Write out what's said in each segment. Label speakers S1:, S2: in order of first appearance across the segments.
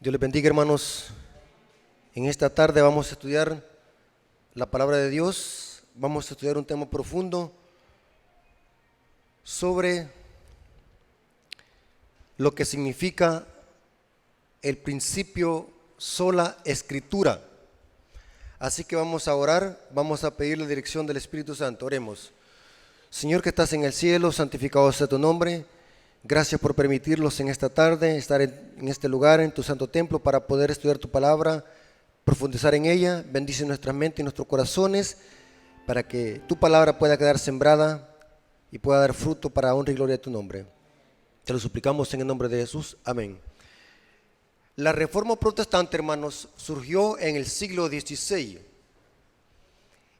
S1: Dios les bendiga, hermanos. En esta tarde vamos a estudiar la palabra de Dios. Vamos a estudiar un tema profundo sobre lo que significa el principio sola escritura. Así que vamos a orar, vamos a pedir la dirección del Espíritu Santo. Oremos. Señor que estás en el cielo, santificado sea tu nombre. Gracias por permitirnos en esta tarde estar en este lugar, en tu santo templo, para poder estudiar tu palabra, profundizar en ella. Bendice nuestra mente y nuestros corazones para que tu palabra pueda quedar sembrada y pueda dar fruto para honra y gloria de tu nombre. Te lo suplicamos en el nombre de Jesús. Amén. La Reforma Protestante, hermanos, surgió en el siglo XVI.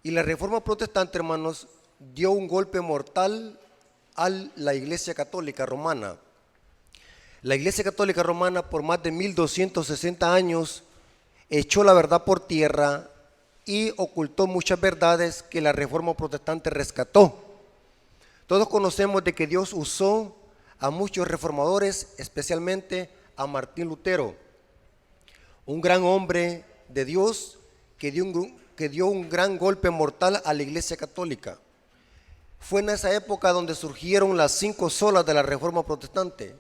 S1: Y la Reforma Protestante, hermanos, dio un golpe mortal a la Iglesia Católica Romana. La Iglesia Católica Romana por más de 1260 años echó la verdad por tierra y ocultó muchas verdades que la Reforma Protestante rescató. Todos conocemos de que Dios usó a muchos reformadores, especialmente a Martín Lutero, un gran hombre de Dios que dio un gran golpe mortal a la Iglesia Católica. Fue en esa época donde surgieron las 5 solas de la Reforma Protestante.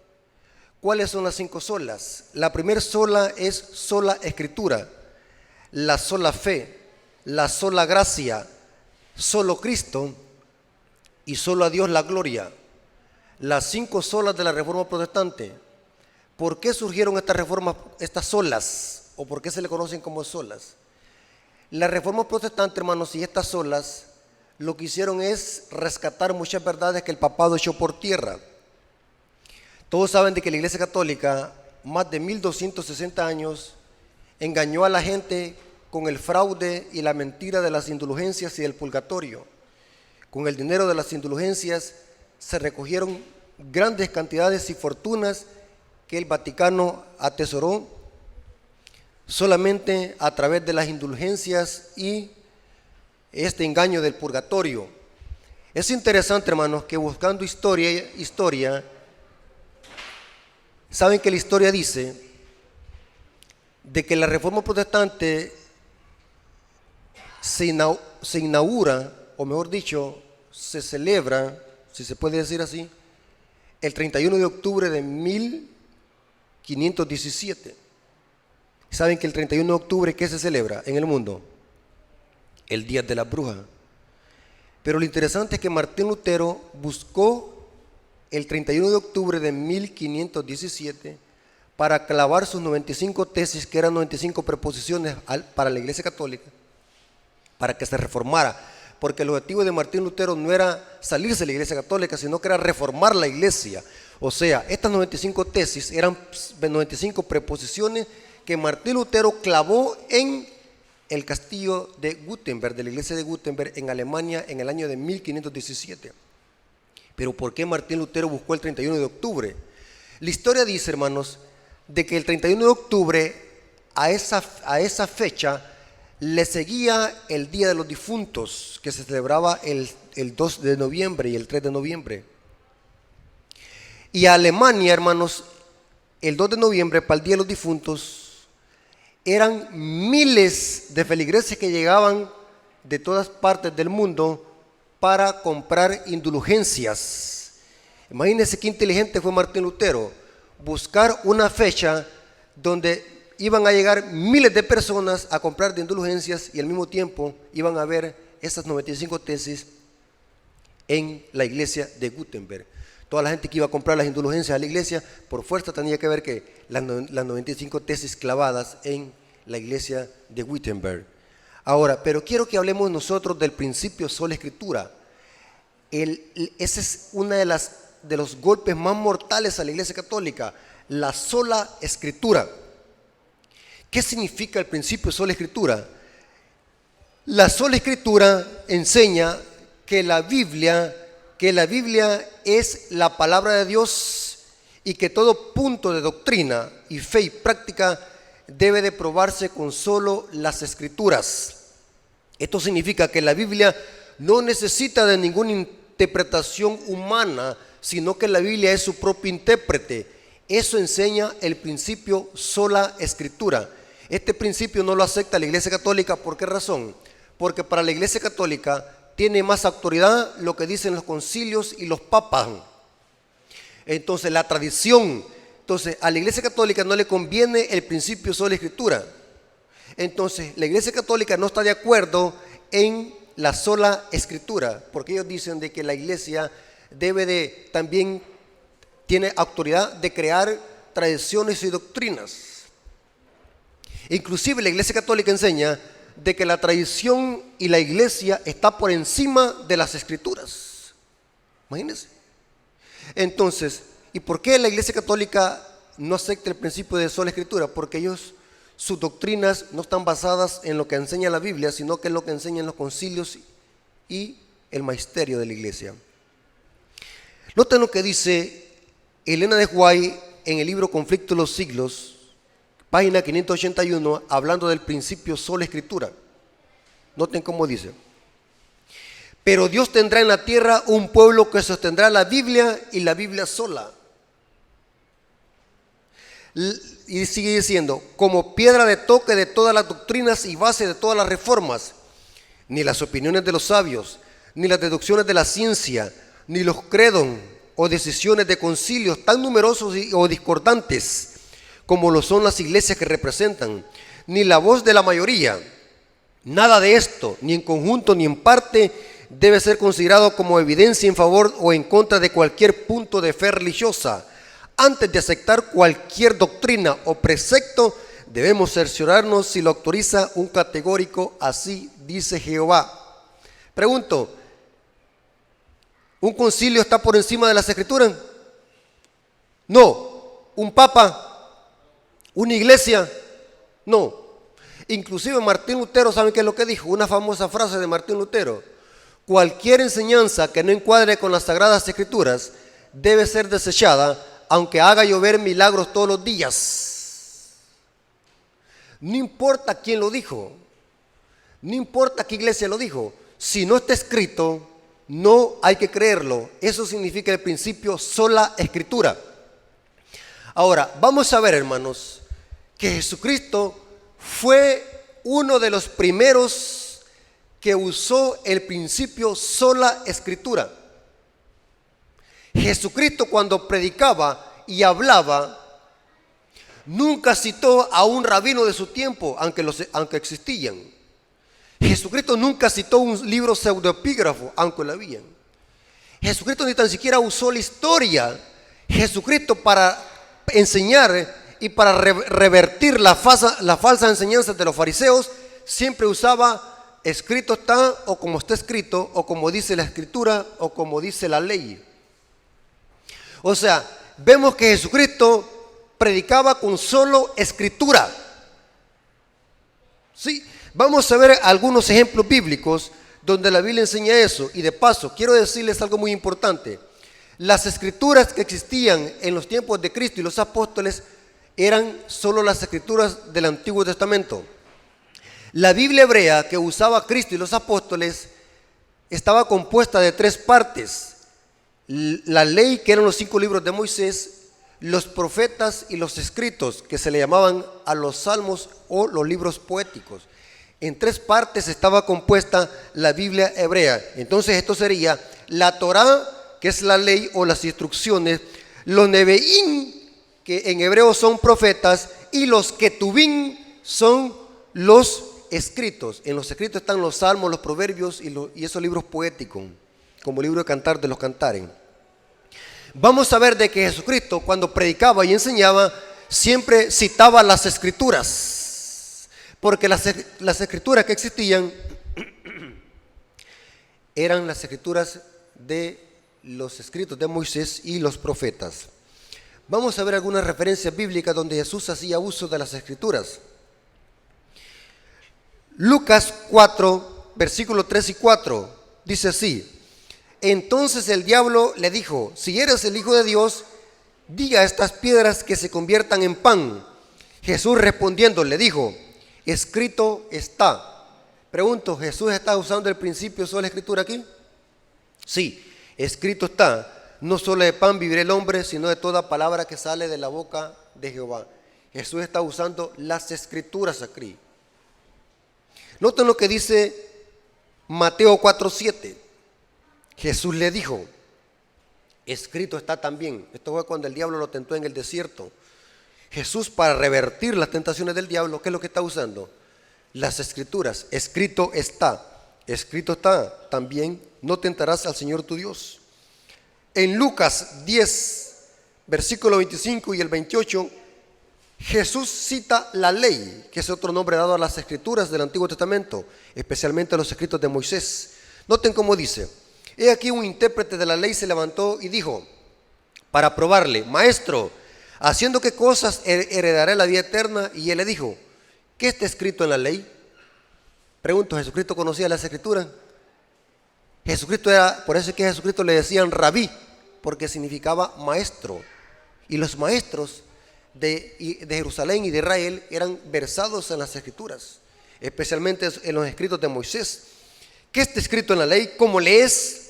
S1: ¿Cuáles son las 5 solas? La primera sola es sola escritura, la sola fe, la sola gracia, solo Cristo y solo a Dios la gloria. Las 5 solas de la Reforma Protestante. ¿Por qué surgieron estas solas? ¿O por qué se le conocen como solas? La Reforma Protestante, hermanos, y estas solas lo que hicieron es rescatar muchas verdades que el papado echó por tierra. Todos saben de que la Iglesia Católica, más de 1260 años, engañó a la gente con el fraude y la mentira de las indulgencias y del purgatorio. Con el dinero de las indulgencias se recogieron grandes cantidades y fortunas que el Vaticano atesoró solamente a través de las indulgencias y este engaño del purgatorio. Es interesante, hermanos, que buscando historia, saben que la historia dice de que la Reforma Protestante se inaugura, o mejor dicho, se celebra, si se puede decir así, el 31 de octubre de 1517. ¿Saben que el 31 de octubre qué se celebra en el mundo? El Día de la Bruja. Pero lo interesante es que Martín Lutero buscó el 31 de octubre de 1517 para clavar sus 95 tesis, que eran 95 preposiciones para la Iglesia Católica, para que se reformara, porque el objetivo de Martín Lutero no era salirse de la Iglesia Católica, sino que era reformar la Iglesia. O sea, estas 95 tesis eran 95 preposiciones que Martín Lutero clavó en el castillo de Gutenberg, de la iglesia de Gutenberg en Alemania en el año de 1517. Pero ¿por qué Martín Lutero buscó el 31 de octubre? La historia dice, hermanos, de que el 31 de octubre a esa fecha le seguía el Día de los Difuntos, que se celebraba el 2 de noviembre y el 3 de noviembre. Y a Alemania, hermanos, el 2 de noviembre, para el Día de los Difuntos, eran miles de feligreses que llegaban de todas partes del mundo para comprar indulgencias. Imagínense qué inteligente fue Martín Lutero, buscar una fecha donde iban a llegar miles de personas a comprar de indulgencias y al mismo tiempo iban a ver esas 95 tesis en la iglesia de Gutenberg. Toda la gente que iba a comprar las indulgencias a la iglesia, por fuerza tenía que ver que las 95 tesis clavadas en la iglesia de Wittenberg. Ahora, pero quiero que hablemos nosotros del principio sola escritura. Ese es uno de los golpes más mortales a la Iglesia Católica, la sola escritura. ¿Qué significa el principio sola escritura? La sola escritura enseña que la Biblia es la palabra de Dios y que todo punto de doctrina y fe y práctica debe de probarse con solo las escrituras. Esto significa que la Biblia no necesita de ninguna interpretación humana, sino que la Biblia es su propio intérprete. Eso enseña el principio sola escritura. Este principio no lo acepta la Iglesia Católica. ¿Por qué razón? Porque para la Iglesia Católica tiene más autoridad lo que dicen los concilios y los papas. Entonces la tradición, a la Iglesia Católica no le conviene el principio sola escritura. Entonces la Iglesia Católica no está de acuerdo en la sola escritura, porque ellos dicen de que la Iglesia también tiene autoridad de crear tradiciones y doctrinas. Inclusive la Iglesia Católica enseña de que la tradición y la Iglesia está por encima de las Escrituras. Imagínense. Entonces, ¿y por qué la Iglesia Católica no acepta el principio de sola escritura? Porque sus doctrinas no están basadas en lo que enseña la Biblia, sino que en lo que enseñan los concilios y el magisterio de la Iglesia. Noten lo que dice Elena de White en el libro Conflicto de los Siglos, página 581, hablando del principio sola escritura. Noten cómo dice: pero Dios tendrá en la tierra un pueblo que sostendrá la Biblia y la Biblia sola. Y sigue diciendo: como piedra de toque de todas las doctrinas y base de todas las reformas. Ni las opiniones de los sabios, ni las deducciones de la ciencia, ni los credos o decisiones de concilios tan numerosos o discordantes como lo son las iglesias que representan, ni la voz de la mayoría. Nada de esto, ni en conjunto ni en parte, debe ser considerado como evidencia en favor o en contra de cualquier punto de fe religiosa. Antes de aceptar cualquier doctrina o precepto, debemos cerciorarnos si lo autoriza un categórico "así dice Jehová". Pregunto, ¿un concilio está por encima de las Escrituras? No. ¿Un papa? ¿Una iglesia? No. Inclusive Martín Lutero, ¿saben qué es lo que dijo? Una famosa frase de Martín Lutero: cualquier enseñanza que no encuadre con las Sagradas Escrituras debe ser desechada, aunque haga llover milagros todos los días. No importa quién lo dijo, no importa qué iglesia lo dijo, si no está escrito, no hay que creerlo. Eso significa el principio sola escritura. Ahora, vamos a ver, hermanos, que Jesucristo fue uno de los primeros que usó el principio sola escritura. Jesucristo, cuando predicaba y hablaba, nunca citó a un rabino de su tiempo, aunque existían. Jesucristo nunca citó un libro pseudoepígrafo, aunque lo habían. Jesucristo ni tan siquiera usó la historia. Jesucristo, para enseñar y para revertir la falsa enseñanza de los fariseos, siempre usaba escrito está, o como está escrito, o como dice la Escritura, o como dice la ley. O sea, vemos que Jesucristo predicaba con solo escritura. Sí, vamos a ver algunos ejemplos bíblicos donde la Biblia enseña eso. Y de paso, quiero decirles algo muy importante. Las escrituras que existían en los tiempos de Cristo y los apóstoles eran solo las escrituras del Antiguo Testamento. La Biblia hebrea que usaba Cristo y los apóstoles estaba compuesta de 3 partes: la ley, que eran los 5 libros de Moisés, los profetas y los escritos, que se le llamaban a los salmos o los libros poéticos. En 3 partes estaba compuesta la Biblia hebrea. Entonces esto sería la Torá, que es la ley o las instrucciones, los Nebeín, que en hebreo son profetas, y los Ketubín son los escritos. En los escritos están los salmos, los proverbios y esos libros poéticos, como libro de cantar de los cantares. Vamos a ver de que Jesucristo, cuando predicaba y enseñaba, siempre citaba las escrituras, porque las escrituras que existían eran las escrituras de los escritos de Moisés y los profetas. Vamos a ver algunas referencias bíblicas donde Jesús hacía uso de las escrituras. Lucas 4, versículos 3 y 4, dice así: entonces el diablo le dijo: si eres el Hijo de Dios, diga a estas piedras que se conviertan en pan. Jesús respondiendo le dijo: escrito está. Pregunto, ¿Jesús está usando el principio sola escritura aquí? Sí, escrito está. no solo de pan vivirá el hombre, sino de toda palabra que sale de la boca de Jehová. Jesús está usando las escrituras aquí. Noten lo que dice Mateo 4:7. Jesús le dijo, escrito está también. Esto fue cuando el diablo lo tentó en el desierto. Jesús, para revertir las tentaciones del diablo, ¿qué es lo que está usando? Las escrituras. Escrito está también, no tentarás al Señor tu Dios. En Lucas 10, versículo 25 y el 28, Jesús cita la ley, que es otro nombre dado a las escrituras del Antiguo Testamento, especialmente a los escritos de Moisés. Noten cómo dice: he aquí un intérprete de la ley se levantó y dijo, para probarle, maestro, ¿haciendo qué cosas heredaré la vida eterna? Y él le dijo, ¿qué está escrito en la ley? Pregunto, ¿Jesucristo conocía las escrituras? Jesucristo era, por eso es que a Jesucristo le decían rabí, porque significaba maestro. Y los maestros de Jerusalén y de Israel eran versados en las escrituras, especialmente en los escritos de Moisés. ¿Qué está escrito en la ley? ¿Cómo lees?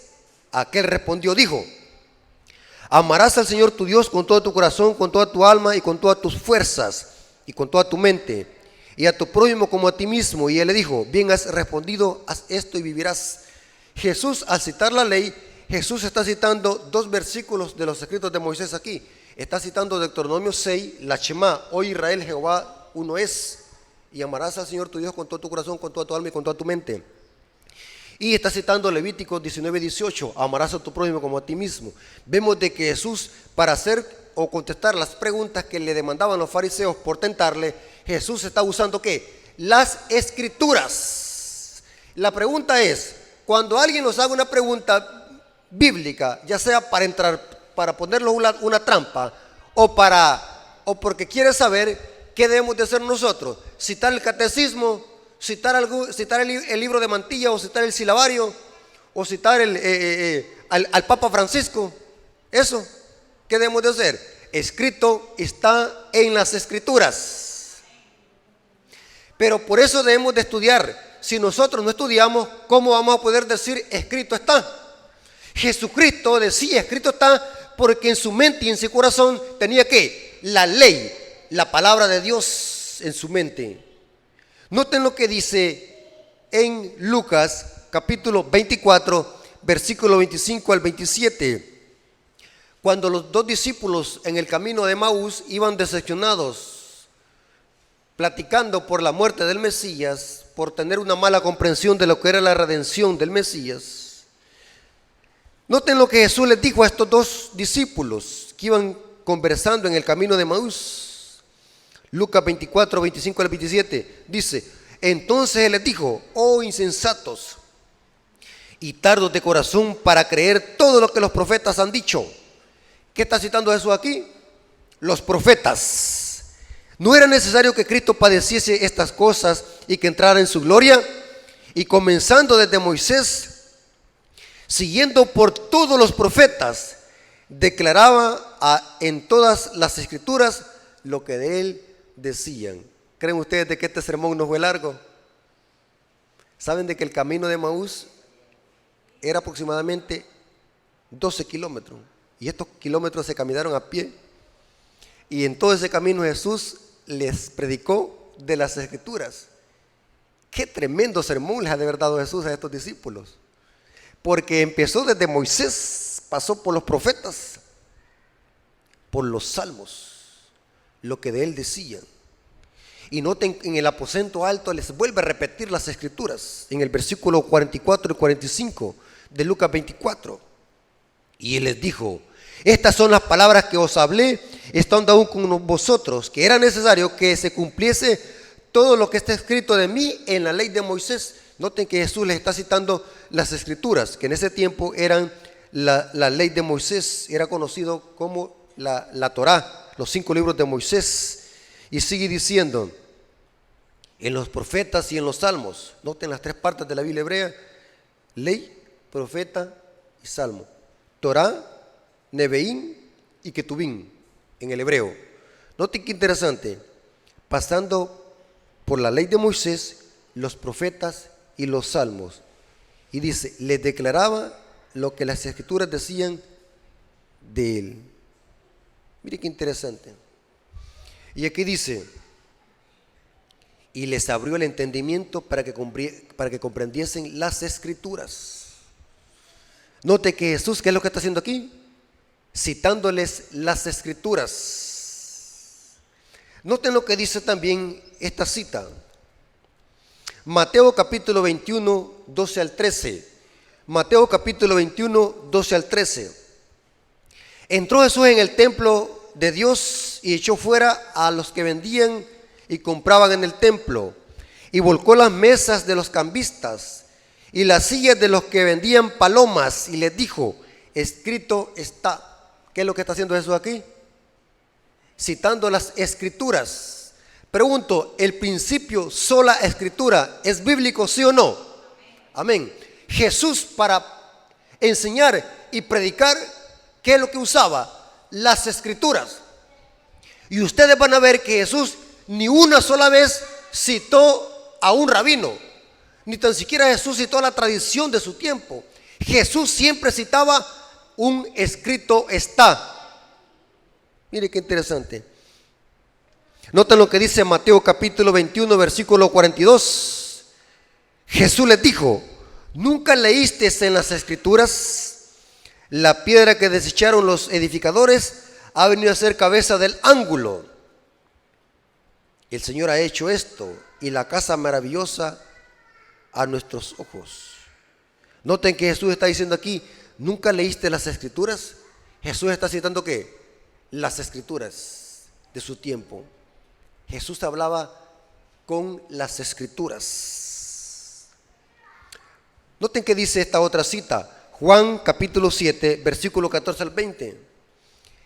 S1: Aquel respondió, dijo, amarás al Señor tu Dios con todo tu corazón, con toda tu alma y con todas tus fuerzas y con toda tu mente, y a tu prójimo como a ti mismo. Y él le dijo, bien has respondido, haz esto y vivirás. Jesús, al citar la ley, Jesús está citando dos versículos de los escritos de Moisés aquí. Está citando Deuteronomio 6, la Shema, oye Israel, Jehová uno es, y amarás al Señor tu Dios con todo tu corazón, con toda tu alma y con toda tu mente. Y está citando Levítico 19, 18, amarás a tu prójimo como a ti mismo. Vemos de que Jesús, para hacer o contestar las preguntas que le demandaban los fariseos por tentarle, Jesús está usando ¿qué? Las escrituras. La pregunta es, cuando alguien nos haga una pregunta bíblica, ya sea para entrar, para ponerlo una trampa, o porque quiere saber qué debemos de hacer nosotros, citar el catecismo, citar el libro de Mantilla, o citar el silabario, o citar al Papa Francisco, eso, ¿qué debemos de hacer? Escrito está en las escrituras. Pero por eso debemos de estudiar. Si nosotros no estudiamos, ¿cómo vamos a poder decir escrito está? Jesucristo decía escrito está porque en su mente y en su corazón tenía ¿qué? La ley, la palabra de Dios en su mente. Noten lo que dice en Lucas capítulo 24, versículo 25 al 27. Cuando los dos discípulos en el camino de Emaús iban decepcionados, platicando por la muerte del Mesías, por tener una mala comprensión de lo que era la redención del Mesías. Noten lo que Jesús les dijo a estos dos discípulos que iban conversando en el camino de Emaús. Lucas 24, 25 al 27 dice, entonces Él les dijo, oh insensatos y tardos de corazón para creer todo lo que los profetas han dicho. ¿Qué está citando Jesús aquí? Los profetas. ¿No era necesario que Cristo padeciese estas cosas y que entrara en su gloria? Y comenzando desde Moisés, siguiendo por todos los profetas, declaraba en todas las escrituras lo que de él decían. ¿Creen ustedes de que este sermón no fue largo? ¿Saben de que el camino de Emaús era aproximadamente 12 kilómetros? Y estos kilómetros se caminaron a pie. Y en todo ese camino Jesús les predicó de las escrituras. Qué tremendo sermón les ha de haber dado Jesús a estos discípulos. Porque empezó desde Moisés, pasó por los profetas, por los salmos, lo que de él decían. Y noten, en el aposento alto les vuelve a repetir las escrituras, en el versículo 44 y 45 de Lucas 24. Y él les dijo, estas son las palabras que os hablé, estando aún con vosotros, que era necesario que se cumpliese todo lo que está escrito de mí en la ley de Moisés. Noten que Jesús les está citando las escrituras, que en ese tiempo eran la ley de Moisés, era conocido como la Torá, los 5 libros de Moisés. Y sigue diciendo, en los profetas y en los salmos, noten las 3 partes de la Biblia hebrea, ley, profeta y salmo. Torá, Nebeín y Ketubín en el hebreo. Noten qué interesante, pasando por la ley de Moisés, los profetas y los salmos. Y dice, les declaraba lo que las escrituras decían de él. Mire qué interesante. Y aquí dice, y les abrió el entendimiento para que comprendiesen las escrituras. Note que Jesús, ¿qué es lo que está haciendo aquí? Citándoles las escrituras. Noten lo que dice también esta cita. Mateo capítulo 21, 12 al 13. Mateo capítulo 21, 12 al 13. Entró Jesús en el templo de Dios y echó fuera a los que vendían y compraban en el templo, y volcó las mesas de los cambistas y las sillas de los que vendían palomas, y les dijo, escrito está. ¿Qué es lo que está haciendo Jesús aquí? Citando las escrituras. Pregunto, ¿el principio sola escritura es bíblico, sí o no? Amén. Jesús, para enseñar y predicar, ¿qué es lo que usaba? Las escrituras. Y ustedes van a ver que Jesús ni una sola vez citó a un rabino, ni tan siquiera Jesús citó a la tradición de su tiempo. Jesús siempre citaba un escrito está. Mire qué interesante. Noten lo que dice Mateo capítulo 21, versículo 42. Jesús les dijo, ¿nunca leíste en las escrituras? La piedra que desecharon los edificadores ha venido a ser cabeza del ángulo. El Señor ha hecho esto y la casa maravillosa a nuestros ojos. Noten que Jesús está diciendo aquí, ¿nunca leíste las escrituras? Jesús está citando ¿qué? Las escrituras de su tiempo. Jesús hablaba con las escrituras. Noten que dice esta otra cita, Juan capítulo 7, versículo 14 al 20.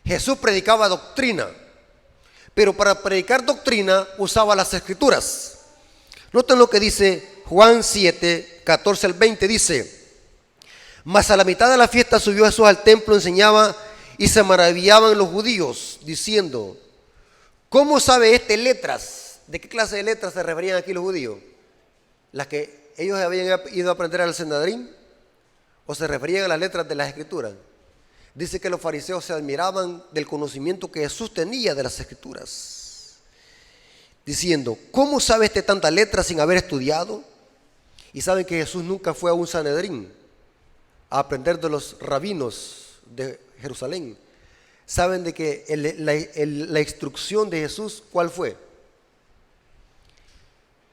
S1: Jesús predicaba doctrina, pero para predicar doctrina usaba las escrituras. Noten lo que dice Juan 7, 14 al 20, dice, mas a la mitad de la fiesta subió Jesús al templo, enseñaba, y se maravillaban los judíos, diciendo, ¿cómo sabe este letras? ¿De qué clase de letras se referían aquí los judíos? ¿Las que ellos habían ido a aprender al Sanedrín? ¿O se referían a las letras de las escrituras? Dice que los fariseos se admiraban del conocimiento que Jesús tenía de las escrituras, diciendo, ¿cómo sabe este tantas letras sin haber estudiado? Y saben que Jesús nunca fue a un Sanedrín a aprender de los rabinos de Jerusalén. Saben de que la instrucción de Jesús, ¿cuál fue?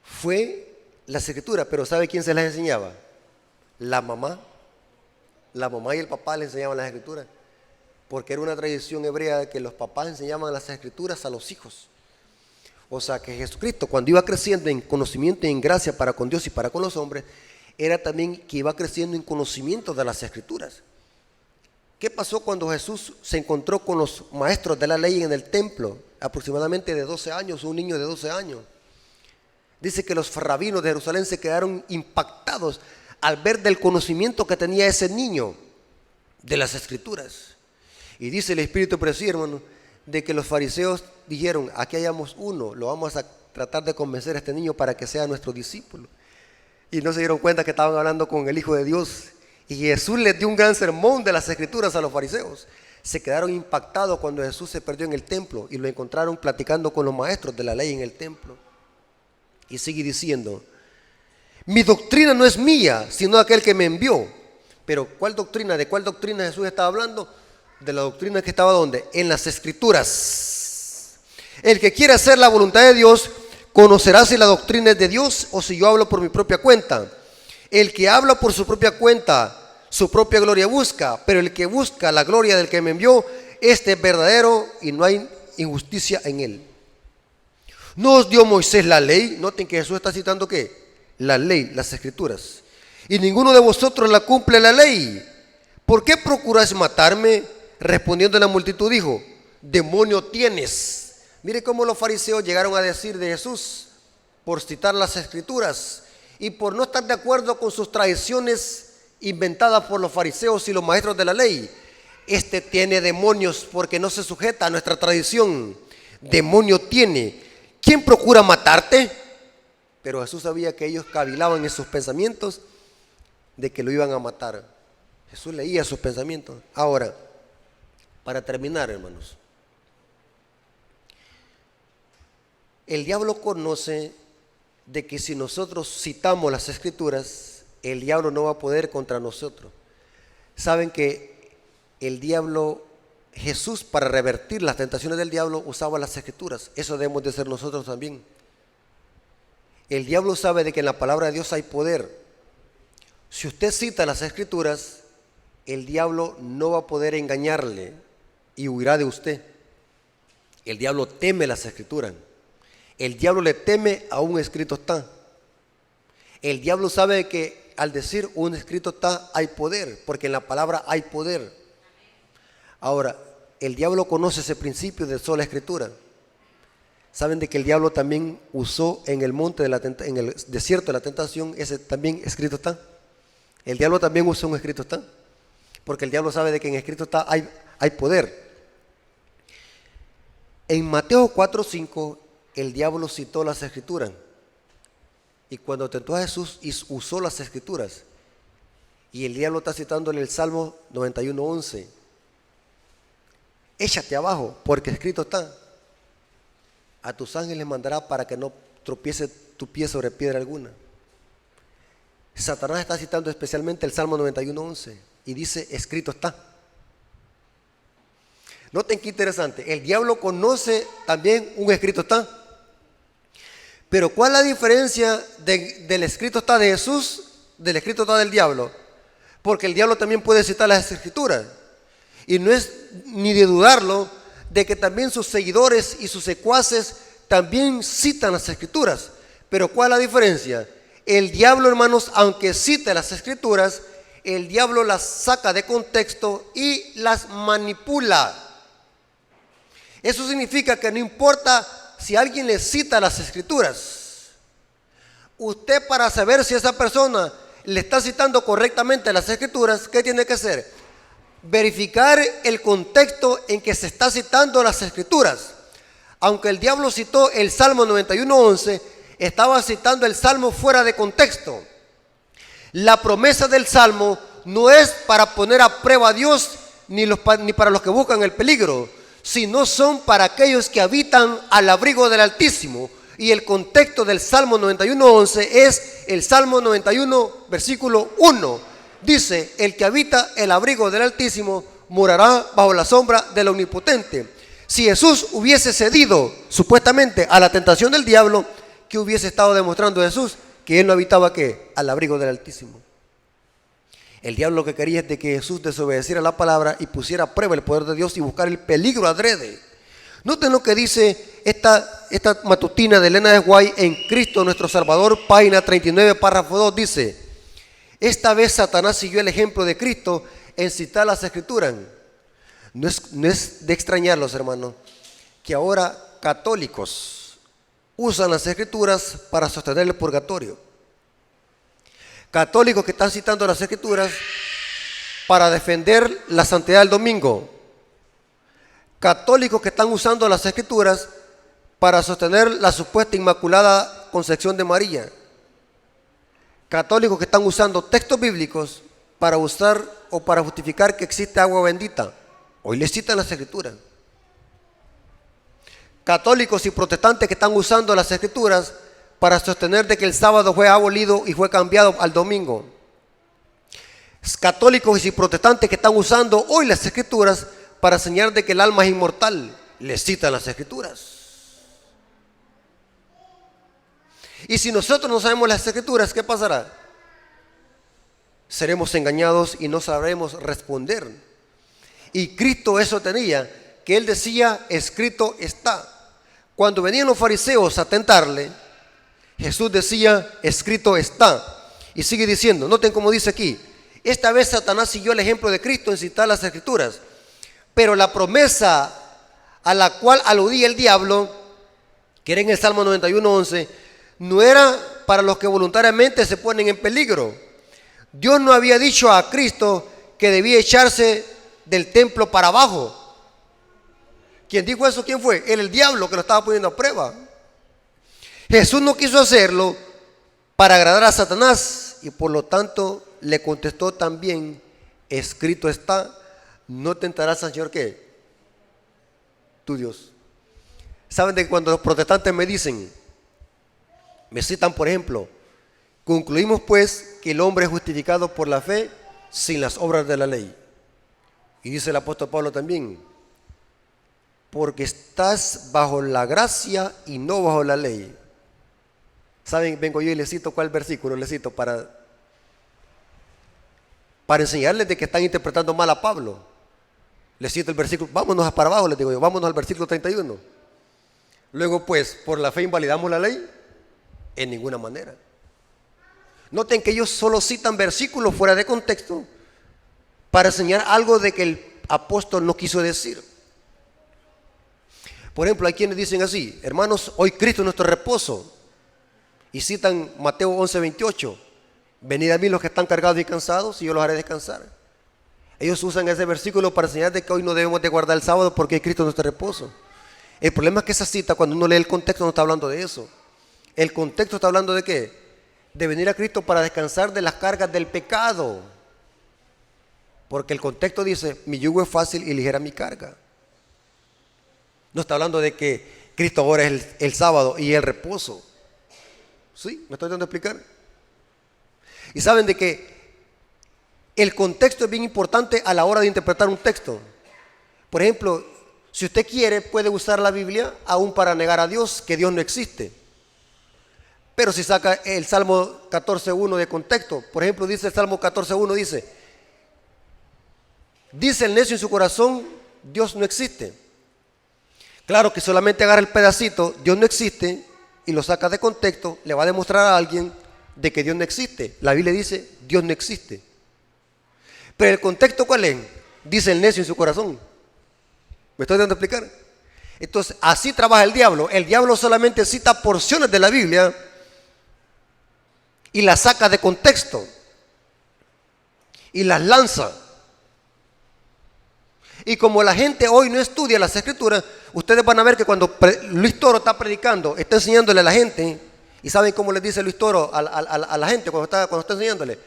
S1: Fue las escrituras, pero ¿sabe quién se las enseñaba? La mamá. La mamá y el papá le enseñaban las escrituras, porque era una tradición hebrea de que los papás enseñaban las escrituras a los hijos. O sea que Jesucristo, cuando iba creciendo en conocimiento y en gracia para con Dios y para con los hombres, era también que iba creciendo en conocimiento de las escrituras. ¿Qué pasó cuando Jesús se encontró con los maestros de la ley en el templo? Aproximadamente de 12 años, un niño de 12 años. Dice que los rabinos de Jerusalén se quedaron impactados al ver del conocimiento que tenía ese niño de las escrituras. Y dice el Espíritu precioso, hermano, de que los fariseos dijeron, aquí hayamos uno, lo vamos a tratar de convencer a este niño para que sea nuestro discípulo. Y no se dieron cuenta que estaban hablando con el Hijo de Dios. Y Jesús les dio un gran sermón de las escrituras a los fariseos. Se quedaron impactados cuando Jesús se perdió en el templo y lo encontraron platicando con los maestros de la ley en el templo. Y sigue diciendo, mi doctrina no es mía, sino de aquel que me envió. Pero ¿cuál doctrina? ¿De cuál doctrina Jesús estaba hablando? De la doctrina que estaba ¿dónde? En las escrituras. El que quiere hacer la voluntad de Dios, conocerá si la doctrina es de Dios o si yo hablo por mi propia cuenta. El que habla por su propia cuenta, su propia gloria busca, pero el que busca la gloria del que me envió, este es verdadero y no hay injusticia en él. ¿No os dio Moisés la ley? Noten que Jesús está citando ¿qué? La ley, las escrituras. Y ninguno de vosotros la cumple la ley. ¿Por qué procuráis matarme? Respondiendo la multitud dijo, demonio tienes. Mire cómo los fariseos llegaron a decir de Jesús por citar las escrituras y por no estar de acuerdo con sus tradiciones inventadas por los fariseos y los maestros de la ley. Este tiene demonios porque no se sujeta a nuestra tradición. Demonio tiene. ¿Quién procura matarte? Pero Jesús sabía que ellos cavilaban en sus pensamientos de que lo iban a matar. Jesús leía sus pensamientos. Ahora, Para terminar, hermanos, el diablo conoce de que si nosotros citamos las Escrituras, el diablo no va a poder contra nosotros. Saben que el diablo, Jesús, para revertir las tentaciones del diablo, usaba las Escrituras. Eso debemos de ser nosotros también. El diablo sabe de que en la palabra de Dios hay poder. Si usted cita las Escrituras, el diablo no va a poder engañarle y huirá de usted. El diablo teme las Escrituras. El diablo le teme a un escrito está. El diablo sabe que al decir un escrito está hay poder, porque en la palabra hay poder. Ahora, el diablo conoce ese principio de sola escritura. Saben de que el diablo también usó en el monte en el desierto de la tentación, ese también escrito está. El diablo también usó un escrito está, porque el diablo sabe de que en escrito está hay poder. En Mateo 4:5 el diablo citó las Escrituras, y cuando tentó a Jesús usó las Escrituras, y el diablo está citándole el Salmo 91:11. Échate abajo, porque escrito está: a tus ángeles mandará para que no tropiece tu pie sobre piedra alguna. Satanás está citando especialmente el Salmo 91:11 y dice: escrito está. Noten qué interesante, el diablo conoce también un escrito está. Pero ¿cuál es la diferencia del escrito está de Jesús del escrito está del diablo? Porque el diablo también puede citar las Escrituras, y no es ni de dudarlo de que también sus seguidores y sus secuaces también citan las Escrituras. Pero ¿cuál es la diferencia? El diablo, hermanos, aunque cite las Escrituras, el diablo las saca de contexto y las manipula. Eso significa que no importa si alguien le cita las Escrituras, usted, para saber si esa persona le está citando correctamente las Escrituras, ¿qué tiene que hacer? Verificar el contexto en que se está citando las Escrituras. Aunque el diablo citó el Salmo 91:11, estaba citando el Salmo fuera de contexto. La promesa del Salmo no es para poner a prueba a Dios ni para los que buscan el peligro, sino son para aquellos que habitan al abrigo del Altísimo. Y el contexto del Salmo 91:11 es el Salmo 91, versículo 1. Dice: el que habita el abrigo del Altísimo morará bajo la sombra del Omnipotente. Si Jesús hubiese cedido supuestamente a la tentación del diablo, ¿qué hubiese estado demostrando Jesús? Que él no habitaba ¿qué? Al abrigo del Altísimo. El diablo lo que quería es de que Jesús desobedeciera la palabra y pusiera a prueba el poder de Dios y buscar el peligro adrede. Noten lo que dice esta matutina de Elena de White en Cristo nuestro Salvador, página 39, párrafo 2, dice: esta vez Satanás siguió el ejemplo de Cristo en citar las Escrituras. No es de extrañarlos, hermanos, que ahora católicos usan las Escrituras para sostener el purgatorio. Católicos que están citando las Escrituras para defender la santidad del domingo. Católicos que están usando las Escrituras para sostener la supuesta inmaculada concepción de María. Católicos que están usando textos bíblicos para usar o para justificar que existe agua bendita. Hoy les citan las Escrituras. Católicos y protestantes que están usando las Escrituras para sostener de que el sábado fue abolido y fue cambiado al domingo. Católicos y protestantes que están usando hoy las Escrituras para enseñar de que el alma es inmortal. Les citan las Escrituras. Y si nosotros no sabemos las Escrituras, ¿qué pasará? Seremos engañados y no sabremos responder. Y Cristo eso tenía, que Él decía: escrito está. Cuando venían los fariseos a tentarle, Jesús decía: escrito está. Y sigue diciendo, noten cómo dice aquí: esta vez Satanás siguió el ejemplo de Cristo en citar las Escrituras, pero la promesa a la cual aludía el diablo, que era en el Salmo 91:11, no era para los que voluntariamente se ponen en peligro. Dios no había dicho a Cristo que debía echarse del templo para abajo. ¿Quién dijo eso? ¿Quién fue? Era el diablo que lo estaba poniendo a prueba. Jesús no quiso hacerlo para agradar a Satanás, y por lo tanto le contestó también: escrito está, no tentarás al Señor ¿qué? tu Dios. Saben de que cuando los protestantes me citan por ejemplo, concluimos pues que el hombre es justificado por la fe sin las obras de la ley. Y dice el apóstol Pablo también, porque estás bajo la gracia y no bajo la ley. Saben, vengo yo y les cito cuál versículo, les cito para enseñarles de que están interpretando mal a Pablo. Les cito el versículo, vámonos para abajo, les digo yo, vámonos al versículo 31. Luego pues, ¿por la fe invalidamos la ley? En ninguna manera. Noten que ellos solo citan versículos fuera de contexto para enseñar algo de que el apóstol no quiso decir. Por ejemplo, hay quienes dicen así, hermanos, hoy Cristo es nuestro reposo. Y citan Mateo 11:28, venid a mí los que están cargados y cansados y yo los haré descansar. Ellos usan ese versículo para enseñar de que hoy no debemos de guardar el sábado porque Cristo es nuestro reposo. El problema es que esa cita, cuando uno lee el contexto, no está hablando de eso. El contexto está hablando de ¿qué? De venir a Cristo para descansar de las cargas del pecado. Porque el contexto dice, mi yugo es fácil y ligera mi carga. No está hablando de que Cristo ahora es el sábado y el reposo. ¿Sí? ¿Me estoy dando a explicar? Y saben de que el contexto es bien importante a la hora de interpretar un texto. Por ejemplo, si usted quiere, puede usar la Biblia aún para negar a Dios, que Dios no existe. Pero si saca el Salmo 14.1 de contexto, por ejemplo, dice el Salmo 14.1, dice el necio en su corazón, Dios no existe. Claro que solamente agarra el pedacito, Dios no existe, y lo saca de contexto, le va a demostrar a alguien de que Dios no existe. La Biblia dice, Dios no existe. Pero el contexto, ¿cuál es? Dice el necio en su corazón. ¿Me estoy dando a explicar? Entonces, así trabaja el diablo. El diablo solamente cita porciones de la Biblia y las saca de contexto y las lanza. Y como la gente hoy no estudia las escrituras, ustedes van a ver que cuando Luis Toro está predicando, está enseñándole a la gente, y saben cómo les dice Luis Toro a la gente cuando está enseñándole,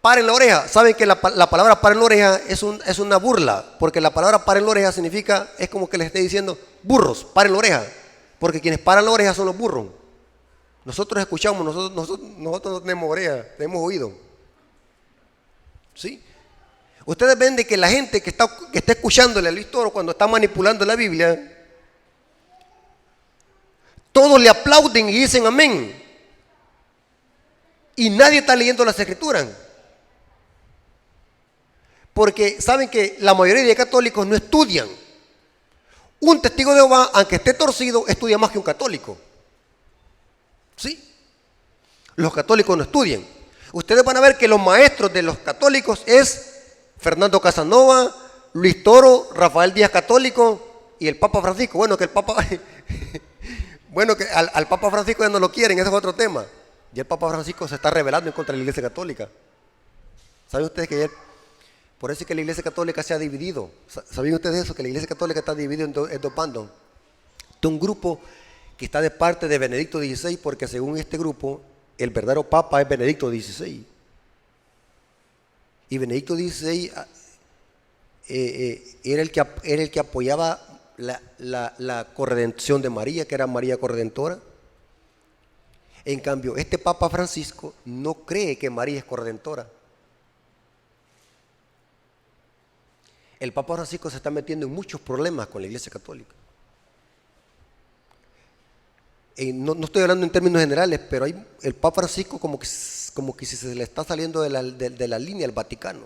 S1: paren la oreja. Saben que la palabra paren la oreja es una burla, porque la palabra paren la oreja significa, es como que les esté diciendo, burros, paren la oreja, porque quienes paran la oreja son los burros. Nosotros escuchamos, nosotros no tenemos oreja, tenemos oído. ¿Sí? Ustedes ven de que la gente que está escuchándole a Luis Toro cuando está manipulando la Biblia, todos le aplauden y dicen amén. Y nadie está leyendo las escrituras. Porque saben que la mayoría de católicos no estudian. Un testigo de Jehová, aunque esté torcido, estudia más que un católico. ¿Sí? Los católicos no estudian. Ustedes van a ver que los maestros de los católicos es Fernando Casanova, Luis Toro, Rafael Díaz Católico y el Papa Francisco. Bueno, que el Papa bueno, que al Papa Francisco ya no lo quieren, ese es otro tema. Y el Papa Francisco se está rebelando en contra de la Iglesia Católica. ¿Saben ustedes que por eso es que la Iglesia Católica se ha dividido? ¿Sabían ustedes eso? Que la Iglesia Católica está dividida en dos bandos. De un grupo que está de parte de Benedicto XVI, porque según este grupo, el verdadero Papa es Benedicto XVI. Y Benedicto XVI era el que apoyaba la corredención de María, que era María corredentora. En cambio, este Papa Francisco no cree que María es corredentora. El Papa Francisco se está metiendo en muchos problemas con la Iglesia Católica. No estoy hablando en términos generales, pero el Papa Francisco como que se le está saliendo de la línea al Vaticano.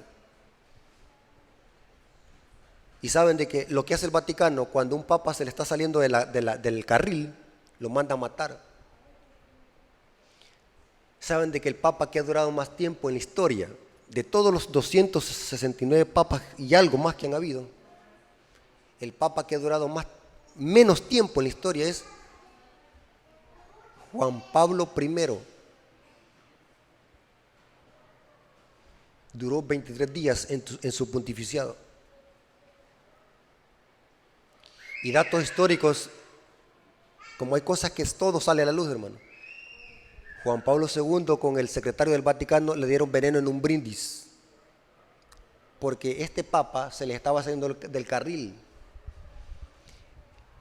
S1: Y saben de que lo que hace el Vaticano cuando un Papa se le está saliendo del carril, lo manda a matar. Saben de que el Papa que ha durado más tiempo en la historia, de todos los 269 papas y algo más que han habido, el Papa que ha durado menos tiempo en la historia es Juan Pablo I. Duró 23 días en su pontificiado. Y datos históricos, como hay cosas que todo sale a la luz, hermano. Juan Pablo II con el secretario del Vaticano le dieron veneno en un brindis, porque este papa se le estaba saliendo del carril.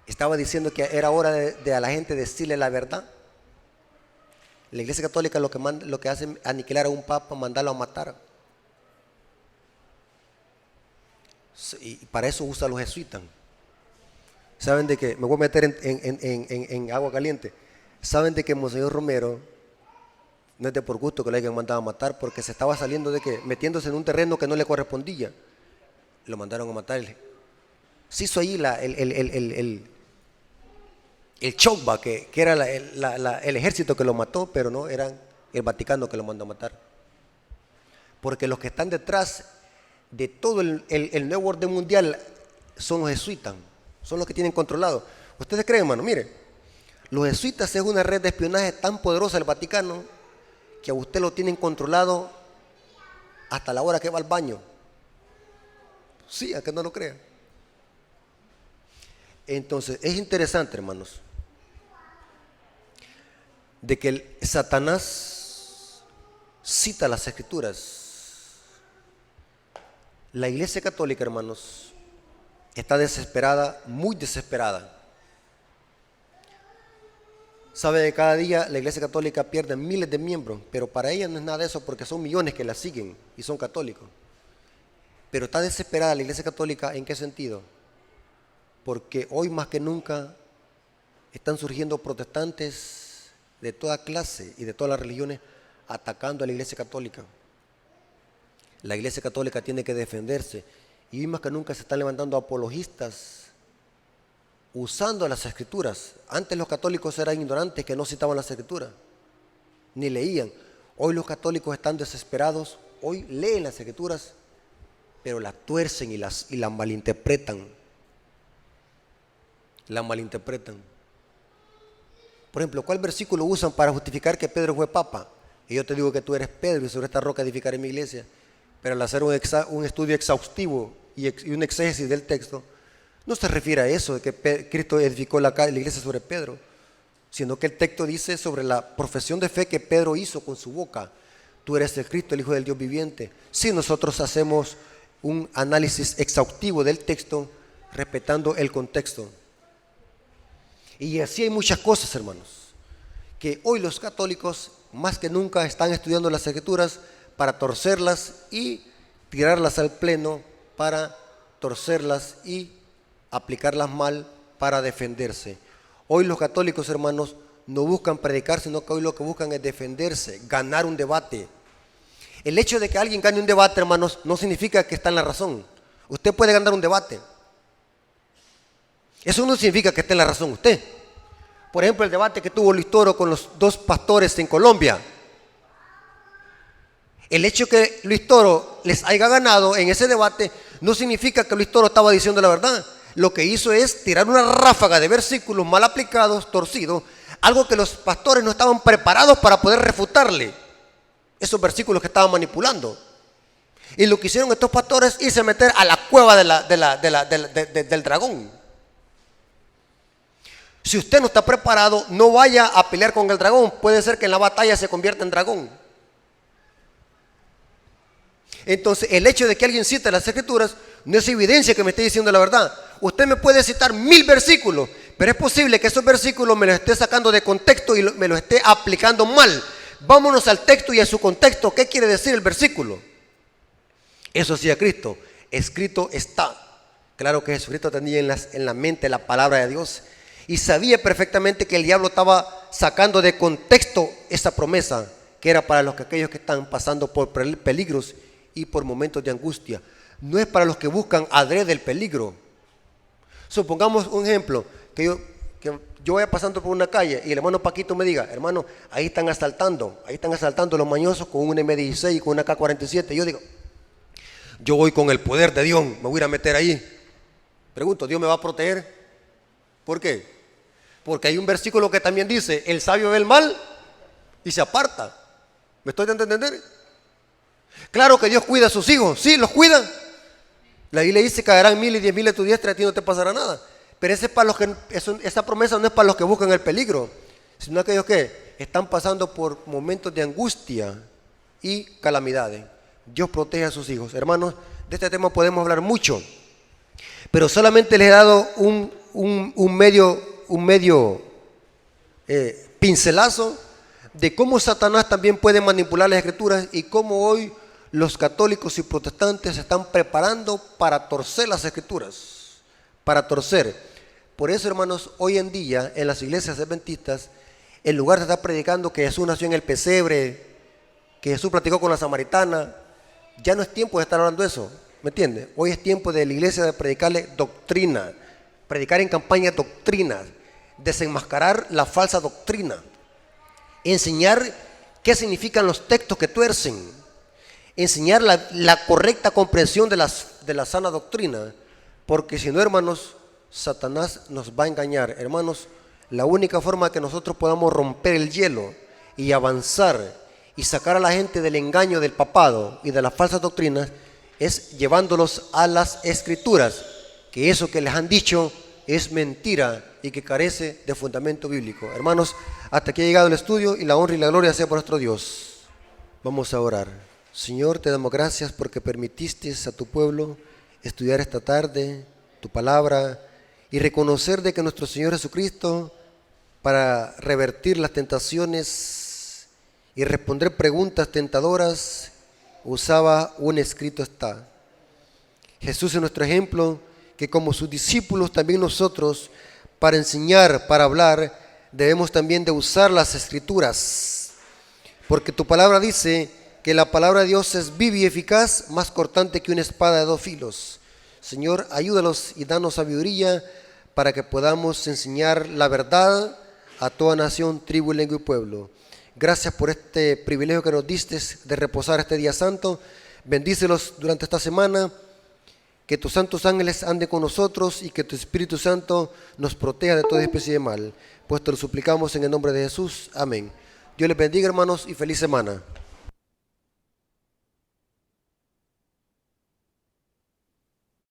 S1: estaba diciendo que era hora de a la gente decirle la verdad. La Iglesia Católica lo que hace es aniquilar a un papa, mandarlo a matar. Y para eso usa a los jesuitas. ¿Saben de que? Me voy a meter en agua caliente. ¿Saben de que Monseñor Romero no es de por gusto que lo hayan mandado a matar? Porque se estaba saliendo de que, metiéndose en un terreno que no le correspondía. Lo mandaron a matar. Se hizo ahí el chokba, que era el ejército que lo mató, pero no, era el Vaticano que lo mandó a matar. Porque los que están detrás de todo el nuevo orden mundial son los jesuitas, son los que tienen controlado. ¿Ustedes creen, hermano? Mire, los jesuitas es una red de espionaje tan poderosa del Vaticano que a usted lo tienen controlado hasta la hora que va al baño. Sí, a que no lo crean. Entonces, es interesante, hermanos, de que Satanás cita las Escrituras. La Iglesia Católica, hermanos, está desesperada, muy desesperada. Sabe que cada día la Iglesia Católica pierde miles de miembros, pero para ella no es nada de eso porque son millones que la siguen y son católicos. Pero está desesperada la Iglesia Católica, ¿en qué sentido? Porque hoy más que nunca están surgiendo protestantes de toda clase y de todas las religiones atacando a la Iglesia Católica. La Iglesia Católica tiene que defenderse y hoy más que nunca se están levantando apologistas usando las Escrituras. Antes los católicos eran ignorantes que no citaban las Escrituras, ni leían. Hoy los católicos están desesperados, hoy leen las Escrituras, pero las tuercen y las malinterpretan. La malinterpretan. Por ejemplo, ¿cuál versículo usan para justificar que Pedro fue papa? Y yo te digo que tú eres Pedro y sobre esta roca edificaré mi iglesia. Pero al hacer un estudio exhaustivo y un exégesis del texto, no se refiere a eso, de que Cristo edificó la iglesia sobre Pedro, sino que el texto dice sobre la profesión de fe que Pedro hizo con su boca. Tú eres el Cristo, el Hijo del Dios viviente. Si nosotros hacemos un análisis exhaustivo del texto, respetando el contexto. Y así hay muchas cosas, hermanos, que hoy los católicos más que nunca están estudiando las Escrituras para torcerlas y tirarlas al pleno, para torcerlas y aplicarlas mal para defenderse. Hoy los católicos, hermanos, no buscan predicar, sino que hoy lo que buscan es defenderse, ganar un debate. El hecho de que alguien gane un debate, hermanos, no significa que está en la razón. Usted puede ganar un debate. Eso no significa que esté en la razón usted. Por ejemplo, el debate que tuvo Luis Toro con los dos pastores en Colombia. El hecho que Luis Toro les haya ganado en ese debate no significa que Luis Toro estaba diciendo la verdad. Lo que hizo es tirar una ráfaga de versículos mal aplicados, torcidos, algo que los pastores no estaban preparados para poder refutarle. Esos versículos que estaban manipulando. Y lo que hicieron estos pastores es irse meter a la cueva del dragón. Si usted no está preparado, no vaya a pelear con el dragón. Puede ser que en la batalla se convierta en dragón. Entonces, el hecho de que alguien cite las Escrituras no es evidencia que me esté diciendo la verdad. Usted me puede citar 1000 versículos, pero es posible que esos versículos me los esté sacando de contexto y me los esté aplicando mal. Vámonos al texto y a su contexto. ¿Qué quiere decir el versículo? Eso hacía Cristo. Escrito está. Claro que Jesucristo tenía en la mente la palabra de Dios y sabía perfectamente que el diablo estaba sacando de contexto esa promesa, que era para aquellos que están pasando por peligros y por momentos de angustia. No es para los que buscan adrede el peligro. Supongamos un ejemplo, que yo vaya pasando por una calle y el hermano Paquito me diga: hermano, ahí están asaltando los mañosos con un M16 y con una K-47. Yo digo, yo voy con el poder de Dios, me voy a ir a meter ahí. Pregunto, ¿Dios me va a proteger? ¿Por qué? Porque hay un versículo que también dice: el sabio ve el mal y se aparta. ¿Me estoy dando a entender? Claro que Dios cuida a sus hijos, sí, los cuida. La Biblia dice: caerán 1000 y 10.000 a tu diestra y a ti no te pasará nada. Pero esa promesa no es para los que buscan el peligro, sino aquellos que están pasando por momentos de angustia y calamidades. Dios protege a sus hijos. Hermanos, de este tema podemos hablar mucho, pero solamente les he dado un medio pincelazo de cómo Satanás también puede manipular las escrituras y cómo hoy los católicos y protestantes se están preparando para torcer las escrituras, para torcer. Por eso, hermanos, hoy en día en las iglesias adventistas, en lugar de estar predicando que Jesús nació en el pesebre, que Jesús platicó con la samaritana, ya no es tiempo de estar hablando de eso, ¿me entiende? Hoy es tiempo de la iglesia de predicarle doctrina, predicar en campaña doctrinas, desenmascarar la falsa doctrina, enseñar qué significan los textos que tuercen, enseñar la correcta comprensión de la sana doctrina, porque si no, hermanos, Satanás nos va a engañar. Hermanos, la única forma que nosotros podamos romper el hielo y avanzar y sacar a la gente del engaño del papado y de las falsas doctrinas es llevándolos a las escrituras, que eso que les han dicho es mentira y que carece de fundamento bíblico. Hermanos, hasta aquí ha llegado el estudio y la honra y la gloria sea por nuestro Dios. Vamos a orar. Señor, te damos gracias porque permitiste a tu pueblo estudiar esta tarde tu palabra y reconocer de que nuestro Señor Jesucristo, para revertir las tentaciones y responder preguntas tentadoras, usaba un escrito está. Jesús es nuestro ejemplo, que como sus discípulos también nosotros, para enseñar, para hablar, debemos también de usar las escrituras, porque tu palabra dice que la palabra de Dios es viva y eficaz, más cortante que una espada de 2 filos. Señor, ayúdalos y danos sabiduría para que podamos enseñar la verdad a toda nación, tribu, lengua y pueblo. Gracias por este privilegio que nos diste de reposar este día santo. Bendícelos durante esta semana, que tus santos ángeles anden con nosotros y que tu Espíritu Santo nos proteja de toda especie de mal. Pues te lo suplicamos en el nombre de Jesús. Amén. Dios les bendiga, hermanos, y feliz semana.